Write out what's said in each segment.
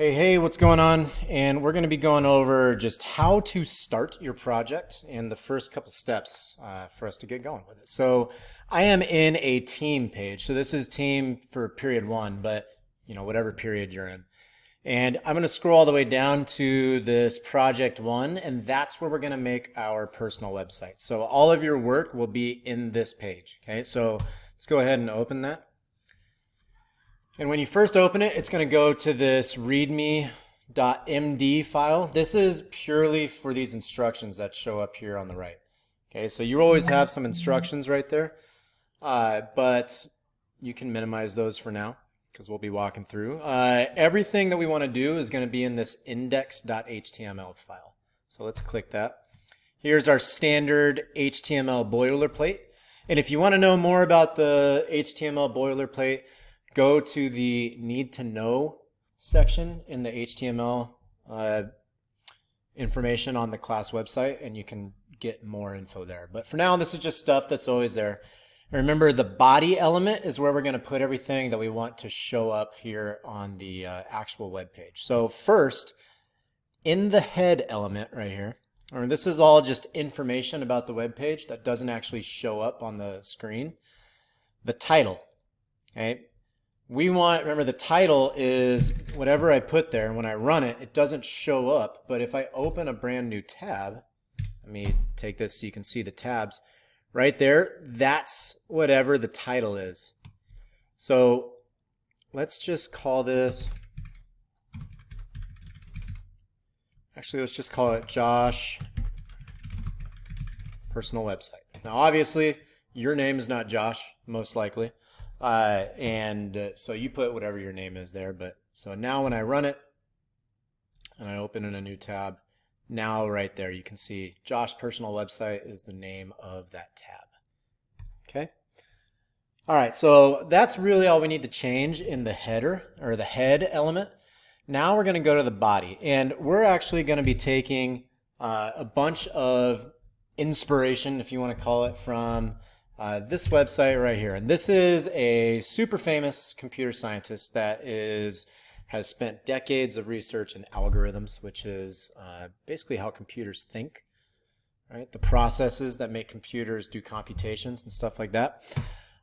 Hey, what's going on? And we're going to be going over just how to start your project and the first couple steps for us to get going with it. So I am in a team page. So this is team for period one, but whatever period you're in. And I'm going to scroll all the way down to this project one, and that's where we're going to make our personal website. So all of your work will be in this page. Okay, so let's go ahead and open that. And when you first open it, it's going to go to this readme.md file. This is purely for these instructions that show up here on the right. Okay, so you always have some instructions right there, but you can minimize those for now because we'll be walking through. Everything that we want to do is going to be in this index.html file. So let's click that. Here's our standard HTML boilerplate. And if you want to know more about the HTML boilerplate, go to the need to know section in the HTML information on the class website, and you can get more info there. But for now, this is just stuff that's always there. And remember, the body element is where we're going to put everything that we want to show up here on the actual web page. So first, in the head element right here, or this is all just information about the web page that doesn't actually show up on the screen. The title, okay? Remember the title is whatever I put there, and when I run it, it doesn't show up. But if I open a brand new tab, let me take this so you can see the tabs. Right there, that's whatever the title is. So let's just call this, actually let's just call it Josh Personal Website. Now obviously, your name is not Josh, most likely. So you put whatever your name is there, but so now when I run it and I open in a new tab, now right there you can see Josh Personal Website is the name of that tab. Okay. All right, so that's really all we need to change in the header or the head element. Now we're going to go to the body, and we're actually going to be taking a bunch of inspiration, if you want to call it, from this website right here. And this is a super famous computer scientist that has spent decades of research in algorithms, which is basically how computers think, right? The processes that make computers do computations and stuff like that.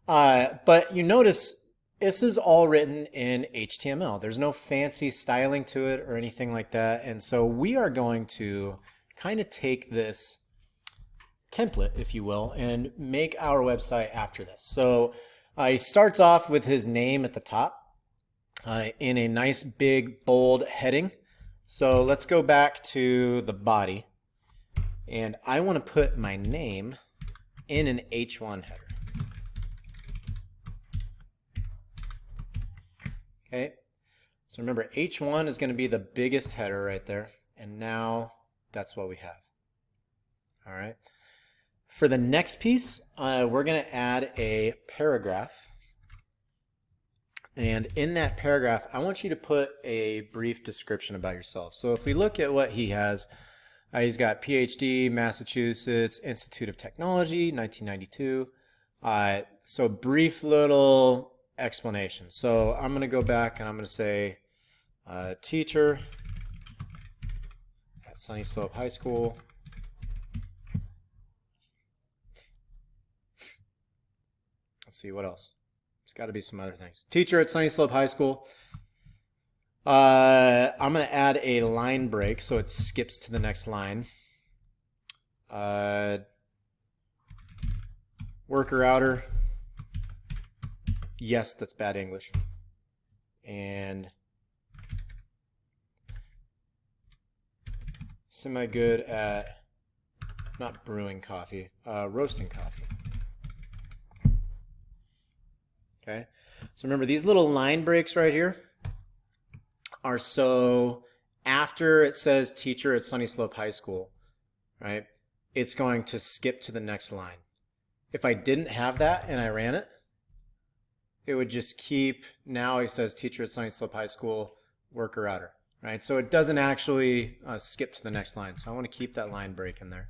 But you notice this is all written in HTML. There's no fancy styling to it or anything like that. And so we are going to kind of take this template, if you will, and make our website after this. So he starts off with his name at the top in a nice big bold heading. So let's go back to the body, and I want to put my name in an H1 header. Okay, so remember H1 is going to be the biggest header right there, and now that's what we have. All right. For the next piece, we're going to add a paragraph. And in that paragraph, I want you to put a brief description about yourself. So if we look at what he has, he's got PhD, Massachusetts Institute of Technology, 1992. So brief little explanation. So I'm going to go back and I'm going to say teacher at Sunny Slope High School. Let's see, what else? It's got to be some other things. Teacher at Sunny Slope High School. I'm going to add a line break so it skips to the next line. Worker outer. Yes, that's bad English. And semi-good at not brewing coffee, roasting coffee. Okay, so remember these little line breaks right here are so after it says teacher at Sunny Slope High School, right, it's going to skip to the next line. If I didn't have that and I ran it, it would just keep, now it says teacher at Sunny Slope High School, worker outer, right? So it doesn't actually skip to the next line. So I want to keep that line break in there.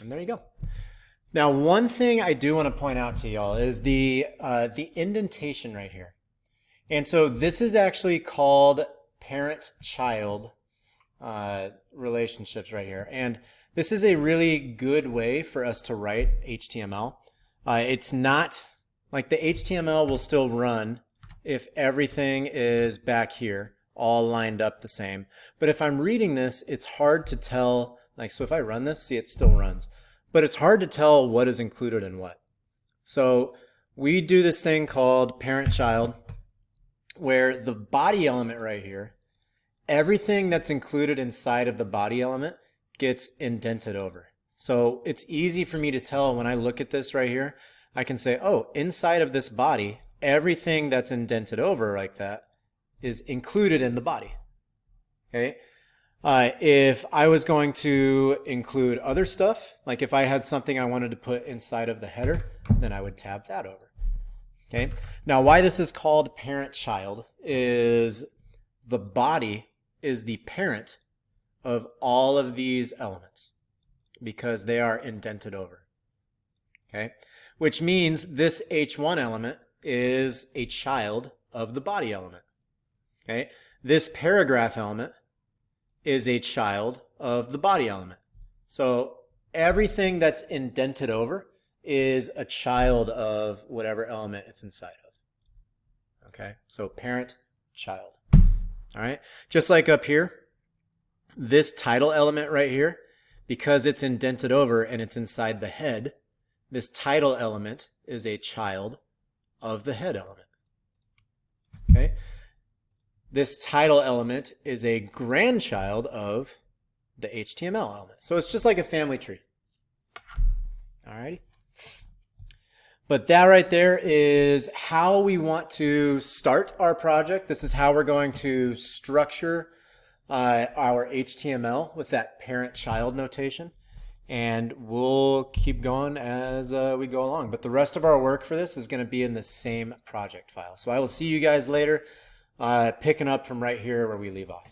And there you go. Now, one thing I do want to point out to y'all is the indentation right here. And so this is actually called parent-child relationships right here. And this is a really good way for us to write HTML. It's not like the HTML will still run if everything is back here all lined up the same. But if I'm reading this, it's hard to tell, like, so if I run this, see, it still runs. But it's hard to tell what is included in what. So we do this thing called parent-child, where the body element right here, everything that's included inside of the body element gets indented over. So it's easy for me to tell when I look at this right here. I can say, oh, inside of this body, everything that's indented over like that is included in the body. Okay. If I was going to include other stuff, like if I had something I wanted to put inside of the header, then I would tab that over. Okay. Now, why this is called parent-child is the body is the parent of all of these elements because they are indented over. Okay. Which means this H1 element is a child of the body element. Okay. This paragraph element is a child of the body element. So everything that's indented over is a child of whatever element it's inside of. Okay, so parent, child. All right, just like up here, this title element right here, because it's indented over and it's inside the head, this title element is a child of the head element. Okay, this title element is a grandchild of the HTML element. So it's just like a family tree. All righty. But that right there is how we want to start our project. This is how we're going to structure our HTML with that parent-child notation. And we'll keep going as we go along. But the rest of our work for this is going to be in the same project file. So I will see you guys later, picking up from right here where we leave off.